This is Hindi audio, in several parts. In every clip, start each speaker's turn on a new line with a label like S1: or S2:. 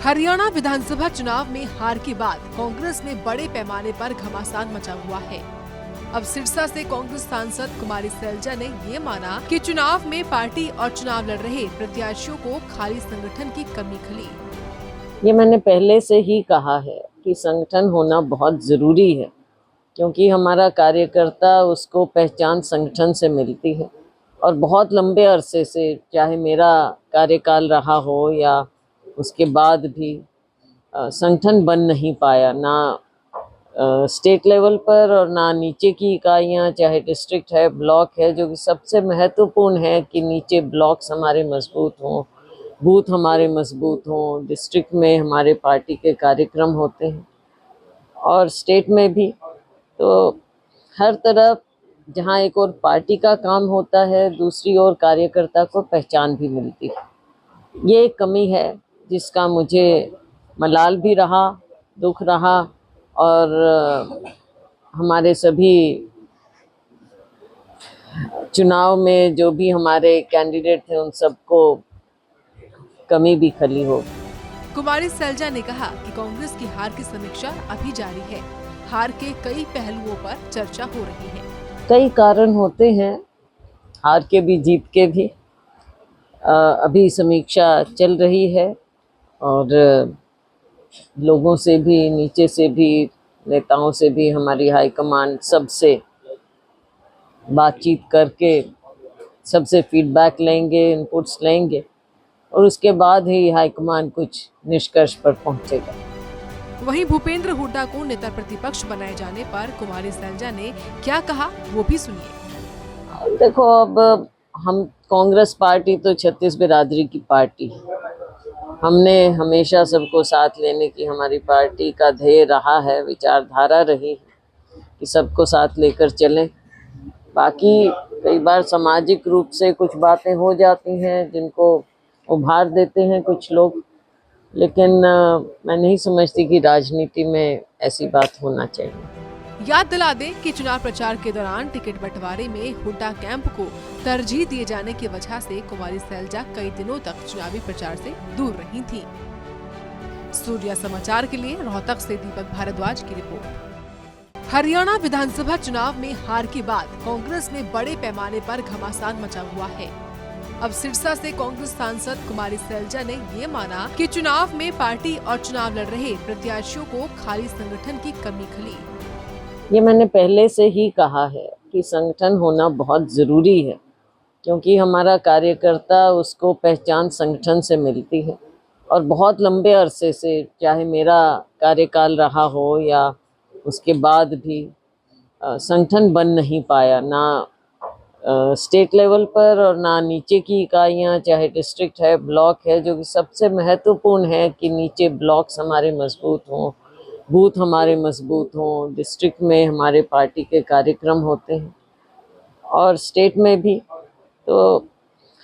S1: हरियाणा विधानसभा चुनाव में हार के बाद कांग्रेस में बड़े पैमाने पर घमासान मचा हुआ है। अब सिरसा से कांग्रेस सांसद कुमारी सैलजा ने ये माना कि चुनाव में पार्टी और चुनाव लड़ रहे प्रत्याशियों को खाली संगठन की कमी खली।
S2: ये मैंने पहले से ही कहा है कि संगठन होना बहुत ज़रूरी है, क्योंकि हमारा कार्यकर्ता उसको पहचान संगठन से मिलती है। और बहुत लंबे अरसे से, चाहे मेरा कार्यकाल रहा हो या उसके बाद भी, संगठन बन नहीं पाया, ना स्टेट लेवल पर और ना नीचे की इकाइयां, चाहे डिस्ट्रिक्ट है, ब्लॉक है, जो कि सबसे महत्वपूर्ण है कि नीचे ब्लॉक्स हमारे मजबूत हों, बूथ हमारे मजबूत हों, डिस्ट्रिक्ट में हमारे पार्टी के कार्यक्रम होते हैं और स्टेट में भी। तो हर तरफ जहाँ एक और पार्टी का काम होता है, दूसरी ओर कार्यकर्ता को पहचान भी मिलती है। ये एक कमी है जिसका मुझे मलाल भी रहा, दुख रहा, और हमारे सभी चुनाव में जो भी हमारे कैंडिडेट थे उन सबको कमी भी खली हो।
S1: कुमारी सैलजा ने कहा कि कांग्रेस की हार की समीक्षा अभी जारी है। हार के कई पहलुओं पर चर्चा हो रही है।
S2: कई कारण होते हैं, हार के भी जीत के भी। अभी समीक्षा चल रही है और लोगों से भी, नीचे से भी, नेताओं से भी, हमारी हाईकमान सबसे बातचीत करके सबसे फीडबैक लेंगे, इनपुट्स लेंगे और उसके बाद ही हाईकमान कुछ निष्कर्ष पर पहुंचेगा।
S1: वहीं भूपेंद्र हुड्डा को नेता प्रतिपक्ष बनाए जाने पर कुमारी सैलजा ने क्या कहा, वो भी सुनिए।
S2: देखो, अब हम कांग्रेस पार्टी तो छत्तीस बिरादरी की पार्टी है। हमने हमेशा सबको साथ लेने की हमारी पार्टी का ध्येय रहा है, विचारधारा रही है कि सबको साथ लेकर चलें। बाकी कई बार सामाजिक रूप से कुछ बातें हो जाती हैं जिनको उभार देते हैं कुछ लोग, लेकिन मैं नहीं समझती कि राजनीति में ऐसी बात होना चाहिए।
S1: याद दिला दें कि चुनाव प्रचार के दौरान टिकट बंटवारे में हुड्डा कैंप को तरजीह दिए जाने की वजह से कुमारी सैलजा कई दिनों तक चुनावी प्रचार से दूर रही थीं। सूर्या समाचार के लिए रोहतक से दीपक भारद्वाज की रिपोर्ट। हरियाणा विधानसभा चुनाव में हार के बाद कांग्रेस में बड़े पैमाने पर घमासान मचा हुआ है। अब सिरसा से कांग्रेस सांसद कुमारी सैलजा ने ये माना कि चुनाव में पार्टी और चुनाव लड़ रहे प्रत्याशियों को खाली संगठन की कमी खली।
S2: ये मैंने पहले से ही कहा है कि संगठन होना बहुत ज़रूरी है, क्योंकि हमारा कार्यकर्ता उसको पहचान संगठन से मिलती है। और बहुत लंबे अरसे से, चाहे मेरा कार्यकाल रहा हो या उसके बाद भी, संगठन बन नहीं पाया, ना स्टेट लेवल पर और ना नीचे की इकाइयां, चाहे डिस्ट्रिक्ट है, ब्लॉक है, जो कि सबसे महत्वपूर्ण है कि नीचे ब्लॉक्स हमारे मजबूत हों, बूथ हमारे मजबूत हों, डिस्ट्रिक्ट में हमारे पार्टी के कार्यक्रम होते हैं और स्टेट में भी। तो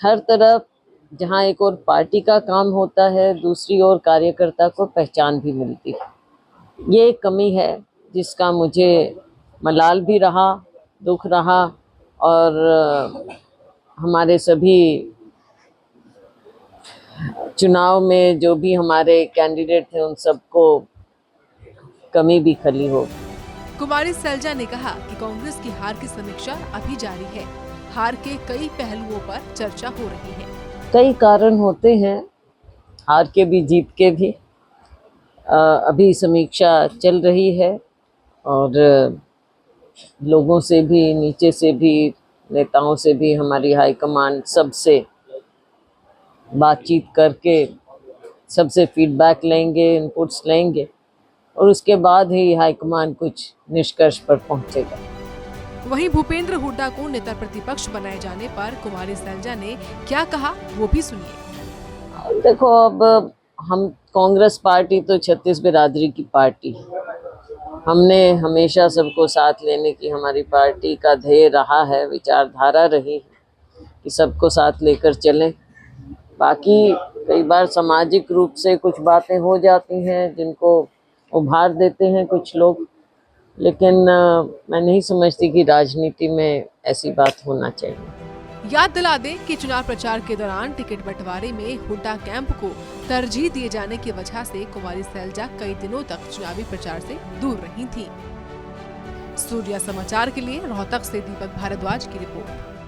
S2: हर तरफ जहाँ एक और पार्टी का काम होता है, दूसरी ओर कार्यकर्ता को पहचान भी मिलती है। ये एक कमी है जिसका मुझे मलाल भी रहा, दुख रहा, और हमारे सभी चुनाव में जो भी हमारे कैंडिडेट थे उन सबको कमी भी खली हो।
S1: कुमारी सैलजा ने कहा कि कांग्रेस की हार की समीक्षा अभी जारी है। हार के कई पहलुओं पर चर्चा हो रही है।
S2: कई कारण होते हैं, हार के भी जीत के भी। अभी समीक्षा चल रही है और लोगों से भी, नीचे से भी, नेताओं से भी, हमारी हाईकमान सबसे बातचीत करके सबसे फीडबैक लेंगे, इनपुट्स लेंगे और उसके बाद ही हाईकमान कुछ निष्कर्ष पर पहुंचेगा।
S1: वहीं भूपेंद्र हुड्डा को नेता प्रतिपक्ष बनाए जाने पर कुमारी सैलजा ने क्या कहा, वो भी सुनिए।
S2: देखो, अब हम कांग्रेस पार्टी तो छत्तीस बिरादरी की पार्टी है। हमने हमेशा सबको साथ लेने की हमारी पार्टी का ध्येय रहा है, विचारधारा रही है कि सबको साथ लेकर चलें। बाकी कई बार सामाजिक रूप से कुछ बातें हो जाती हैं जिनको उभार देते हैं कुछ लोग, लेकिन मैं नहीं समझती कि राजनीति में ऐसी बात होना चाहिए।
S1: याद दिला दें कि चुनाव प्रचार के दौरान टिकट बंटवारे में हुड्डा कैंप को तरजीह दिए जाने की वजह से कुमारी सैलजा कई दिनों तक चुनावी प्रचार से दूर रही थी। सूर्या समाचार के लिए रोहतक से दीपक भारद्वाज की रिपोर्ट।